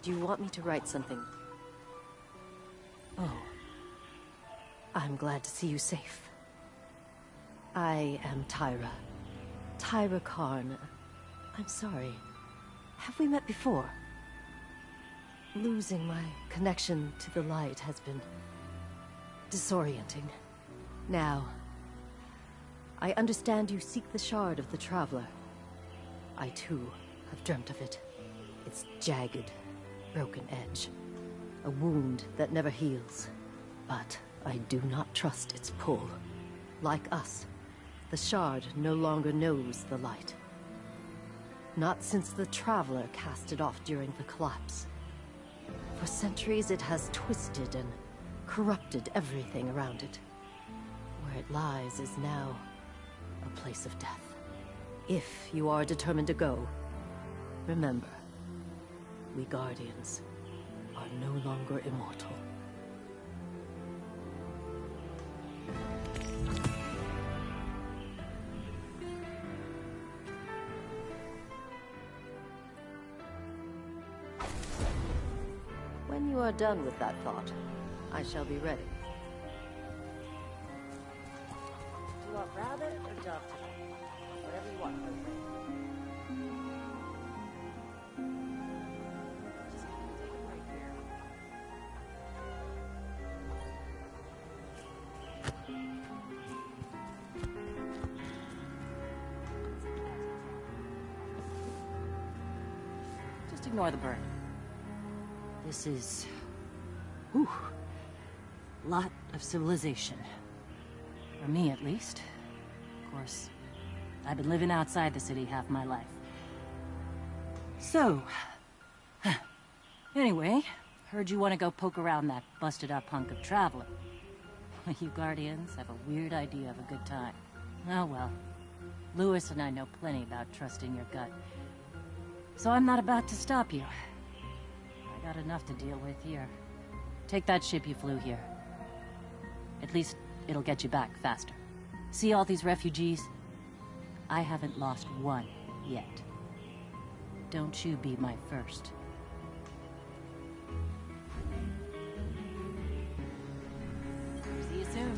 Do you want me to write something? Oh. I'm glad to see you safe. I am Tyra. Tyra Karn. I'm sorry. Have we met before? Losing my connection to the light has been disorienting. Now, I understand you seek the shard of the Traveler. I too have dreamt of it. Its jagged, broken edge. A wound that never heals. But I do not trust its pull. Like us, the shard no longer knows the light. Not since the Traveler cast it off during the collapse. For centuries it has twisted and corrupted everything around it. Where it lies is now a place of death. If you are determined to go, remember, we Guardians are no longer immortal. When you are done with that thought, I shall be ready. Do you want rabbit or dove today? Whatever you want, Jose. Just take a break here. Just ignore the bird. This is... whew, lot of civilization. For me, at least. Of course, I've been living outside the city half my life. So... anyway, heard you want to go poke around that busted-up hunk of Traveler. You Guardians have a weird idea of a good time. Oh well. Lewis and I know plenty about trusting your gut. So I'm not about to stop you. Got enough to deal with here. Take that ship you flew here. At least, it'll get you back faster. See all these refugees? I haven't lost one yet. Don't you be my first. See you soon.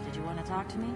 Did you want to talk to me?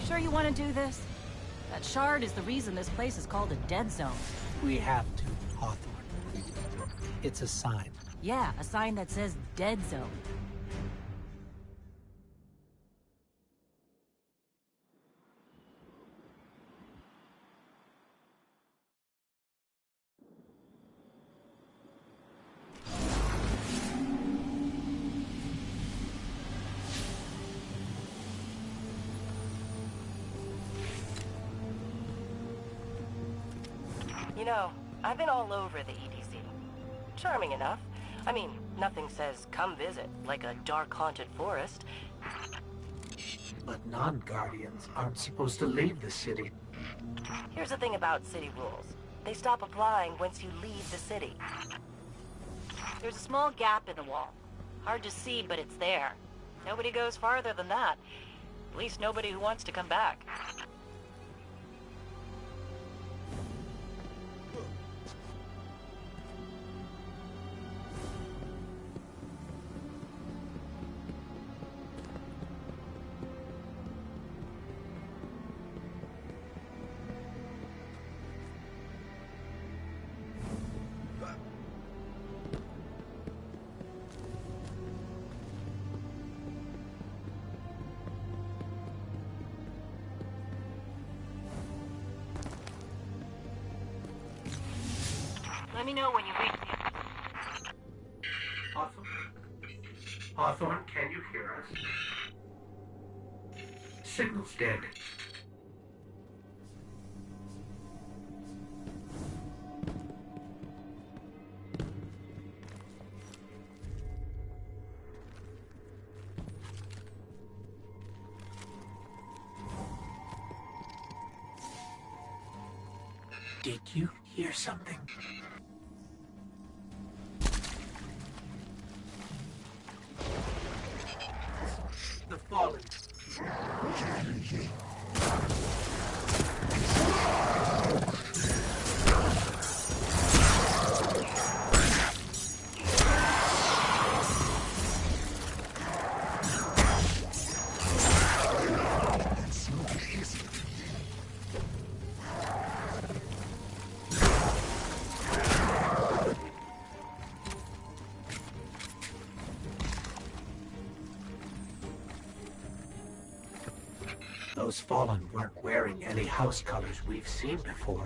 Sure you want to do this? That shard is the reason this place is called a dead zone. We have to, Hawthorne. It's a sign. Yeah, a sign that says dead zone. You know, I've been all over the EDZ. Charming enough. I mean, nothing says come visit, like a dark haunted forest. But non-Guardians aren't supposed to leave the city. Here's the thing about city rules. They stop applying once you leave the city. There's a small gap in the wall. Hard to see, but it's there. Nobody goes farther than that. At least nobody who wants to come back. Let me know when you reach the... Hawthorne? Hawthorne, can you hear us? Signal's dead. Did you hear something? The fallen. Those fallen weren't wearing any house colors we've seen before.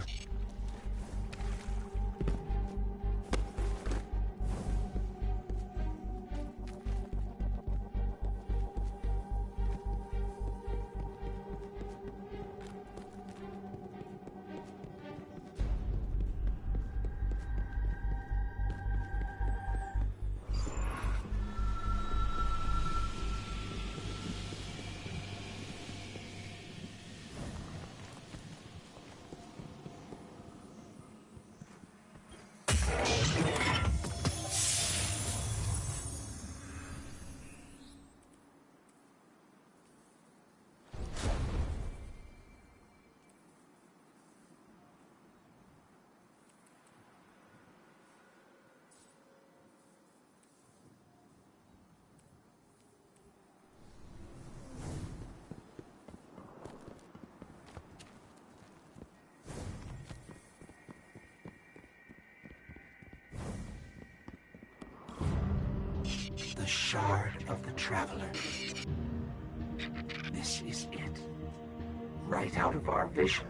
The Shard of the Traveler. This is it. Right out of our vision.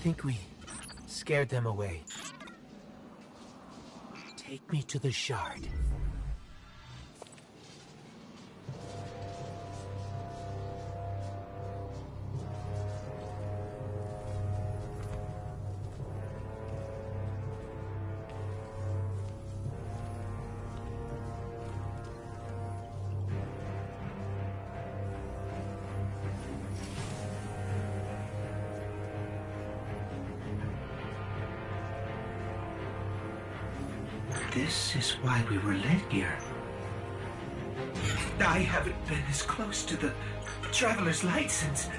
think we scared them away. Take me to the shard. This is why we were led here. I haven't been as close to the Traveler's Light since...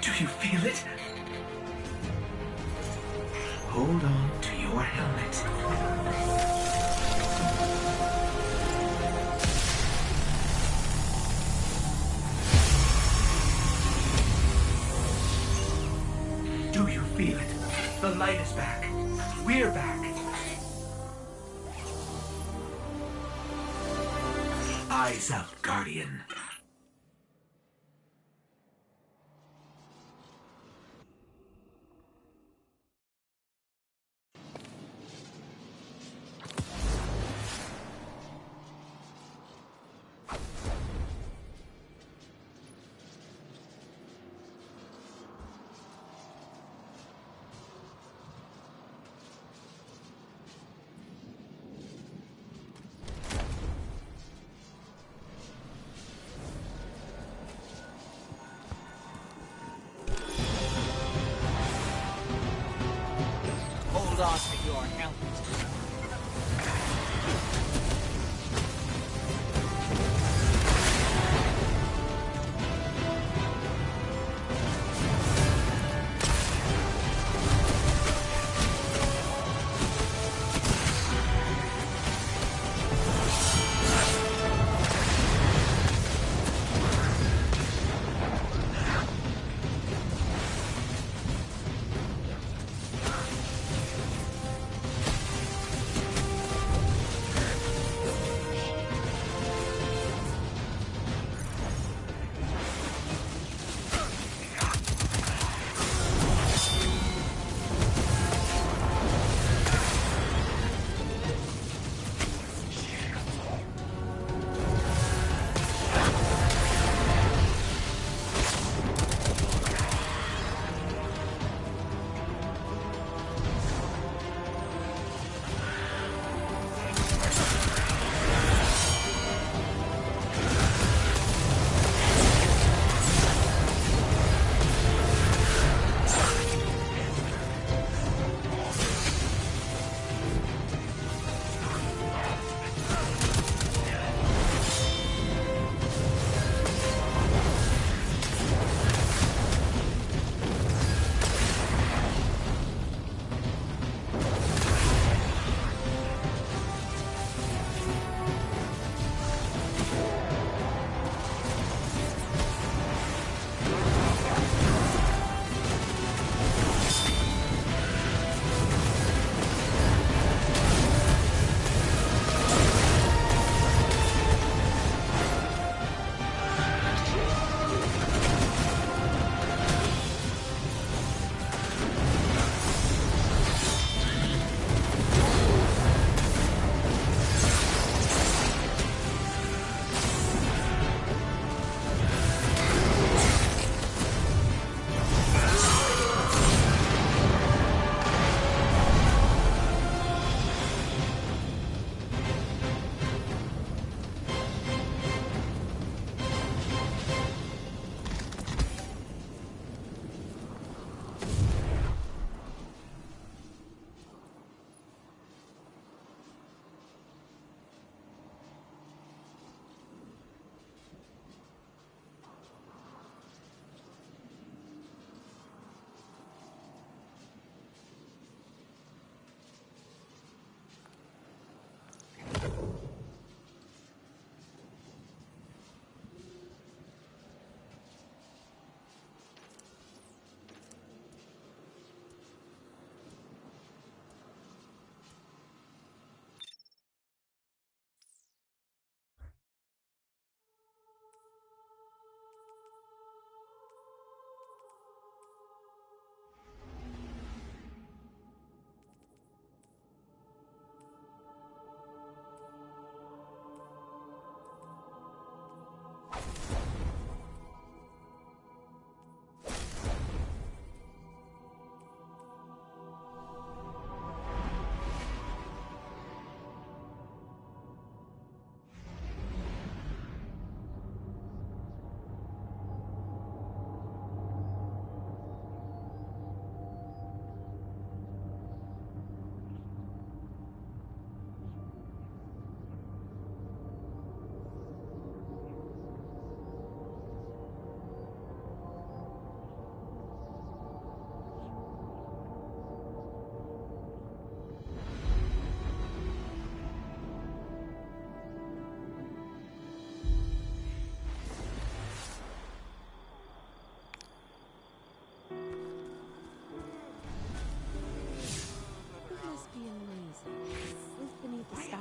Do you feel it? Hold on to your helmet. Do you feel it? The light is back. We're back. Eyes out, Guardian.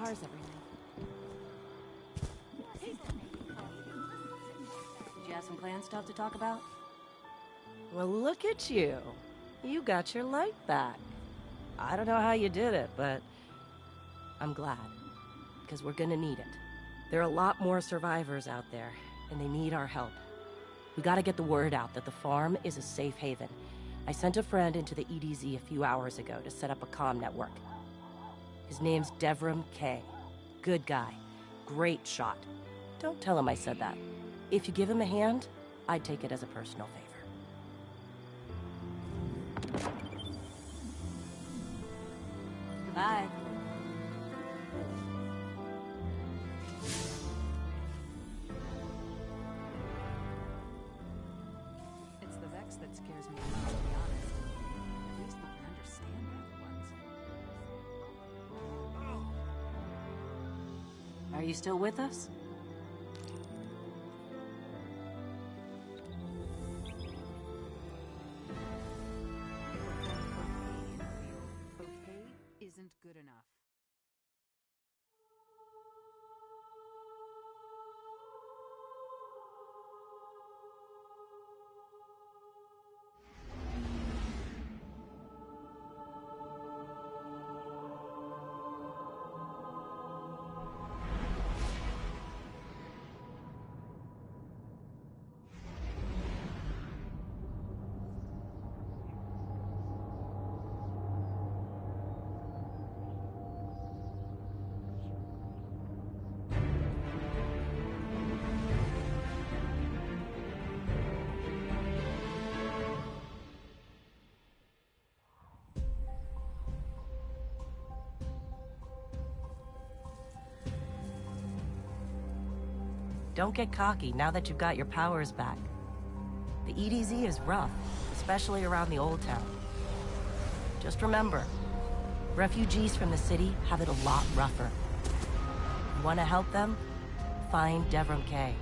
cars every night. Did you have some clan stuff to talk about? Well, look at you. You got your light back. I don't know how you did it, but I'm glad. Because we're gonna need it. There are a lot more survivors out there, and they need our help. We gotta get the word out that the farm is a safe haven. I sent a friend into the EDZ a few hours ago to set up a comm network. His name's Devram K. Good guy. Great shot. Don't tell him I said that. If you give him a hand, I'd take it as a personal favor. Bye. It's the Vex that scares me the most, to be honest. At least we can understand they're the ones. Are you still with us? Okay isn't good enough. Don't get cocky now that you've got your powers back. The EDZ is rough, especially around the Old Town. Just remember, refugees from the city have it a lot rougher. You want to help them? Find Devram K.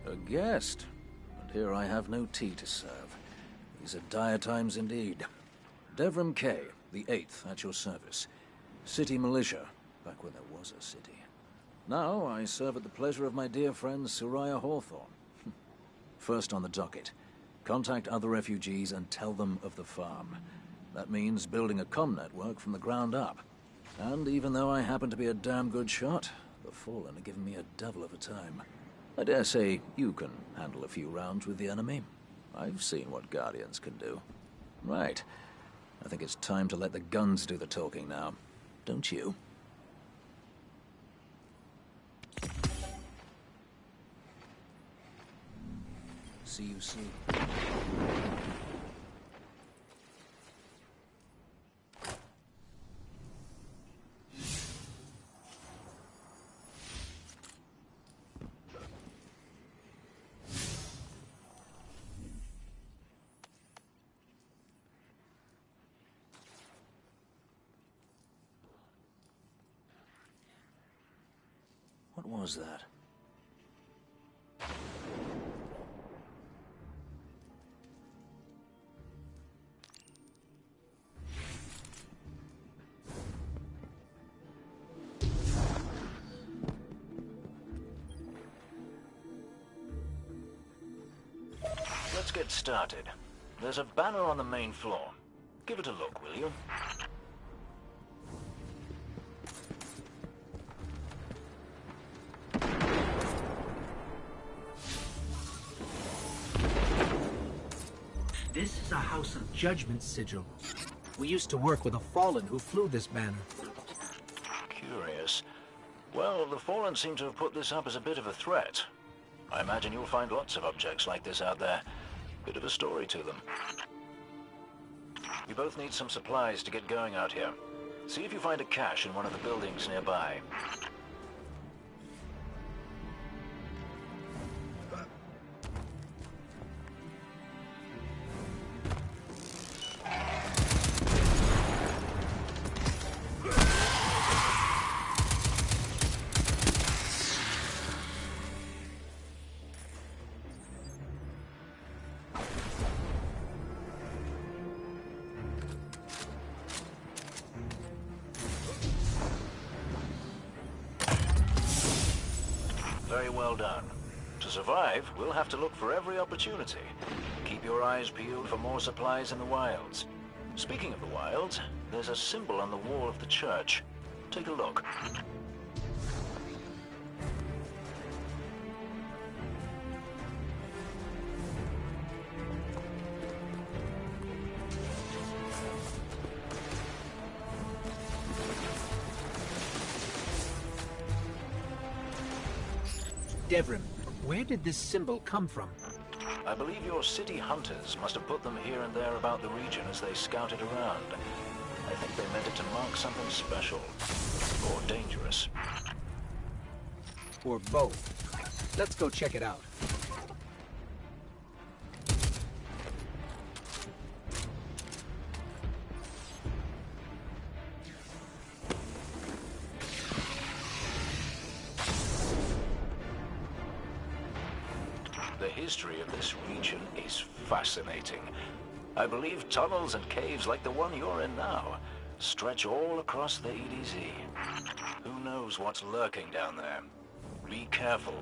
A guest, and here I have no tea to serve. These are dire times indeed. Devram K, the 8th, at your service. City militia, back when there was a city. Now I serve at the pleasure of my dear friend Soraya Hawthorne. First on the docket, contact other refugees and tell them of the farm. That means building a comm network from the ground up. And even though I happen to be a damn good shot, the Fallen are giving me a devil of a time. I dare say you can handle a few rounds with the enemy. I've seen what Guardians can do. Right. I think it's time to let the guns do the talking now. Don't you? See you soon. What was that? get started. There's a banner on the main floor. Give it a look, will you? This is a House of Judgment sigil. We used to work with a Fallen who flew this banner. Curious. Well, the Fallen seem to have put this up as a bit of a threat. I imagine you'll find lots of objects like this out there. Bit of a story to them. We both need some supplies to get going out here. See if you find a cache in one of the buildings nearby. Very well done. To survive, we'll have to look for every opportunity. Keep your eyes peeled for more supplies in the wilds. Speaking of the wilds, there's a symbol on the wall of the church. Take a look. Devrim, where did this symbol come from? I believe your city hunters must have put them here and there about the region as they scouted around. I think they meant it to mark something special. Or dangerous. Or both. Let's go check it out. The history of this region is fascinating. I believe tunnels and caves like the one you're in now stretch all across the EDZ. Who knows what's lurking down there? Be careful.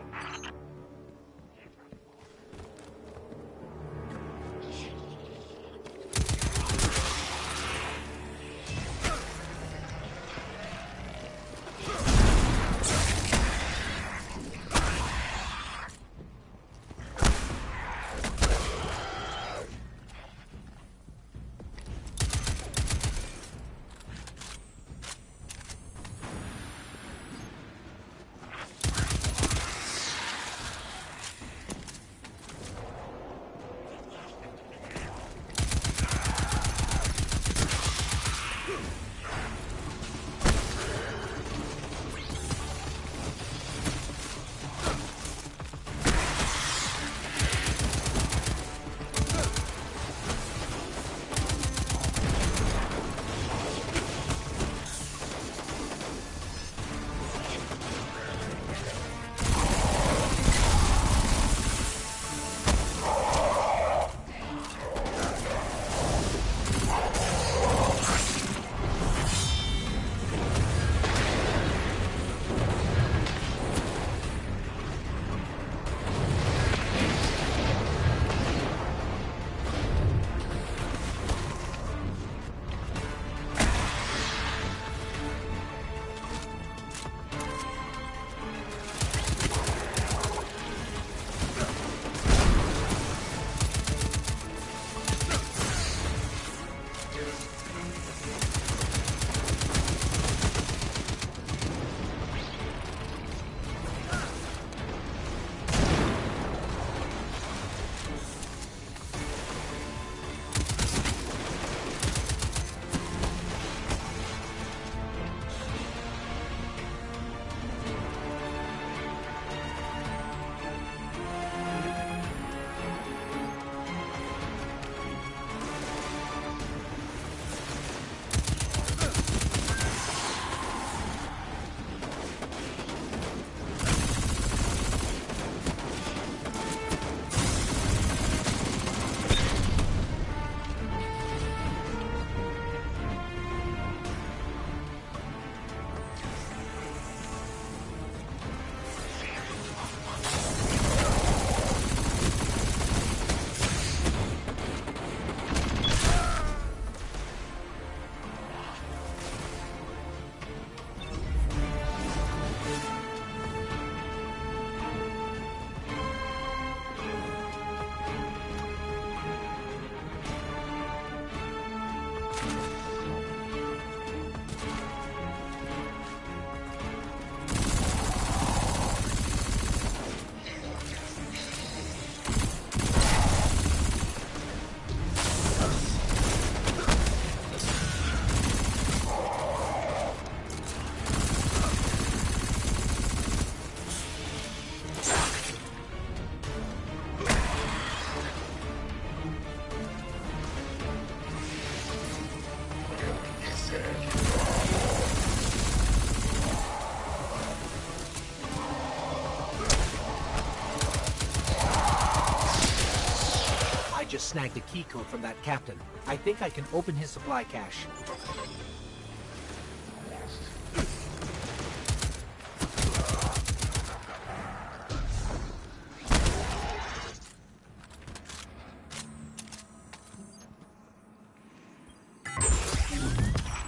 just snagged a key code from that captain. I think I can open his supply cache.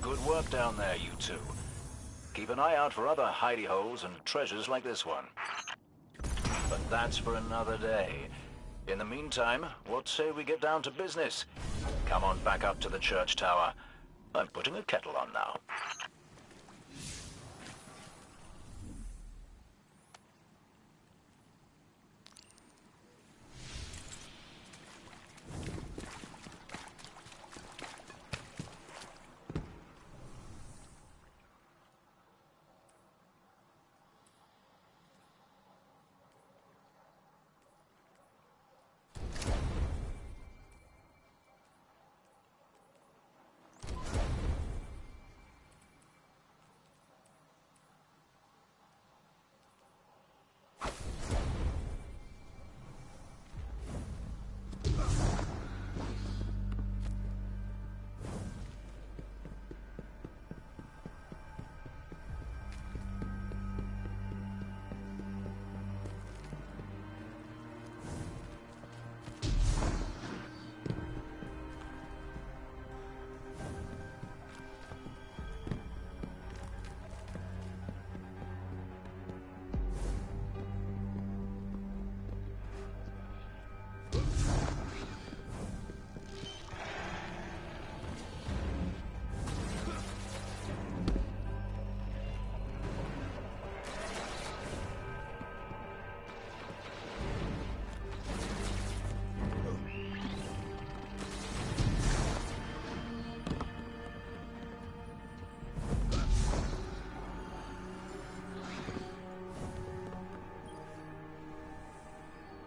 Good work down there, you two. Keep an eye out for other hidey holes and treasures like this one. But that's for another day. In the meantime, what say we get down to business? Come on back up to the church tower. I'm putting a kettle on now.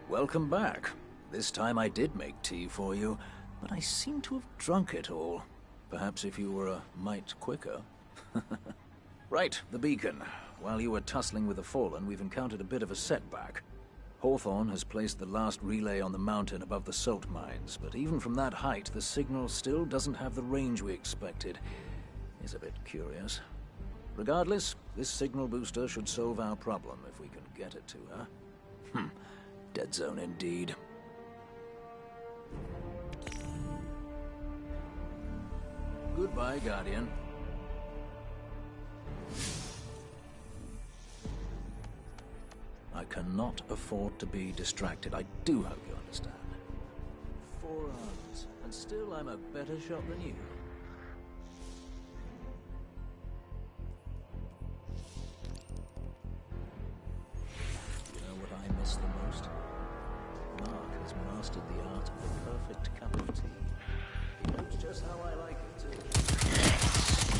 Welcome back. This time I did make tea for you, but I seem to have drunk it all. Perhaps if you were a mite quicker. Right, the beacon. While you were tussling with the Fallen, we've encountered a bit of a setback. Hawthorne has placed the last relay on the mountain above the salt mines, but even from that height, the signal still doesn't have the range we expected. It's a bit curious. Regardless, this signal booster should solve our problem if we can get it to her. Dead zone indeed. Goodbye, Guardian. I cannot afford to be distracted. I do hope you understand. 4 arms, and still I'm a better shot than you. You know what I miss the most? Mark has mastered the art of the perfect cup of tea. He knows just how I like it too.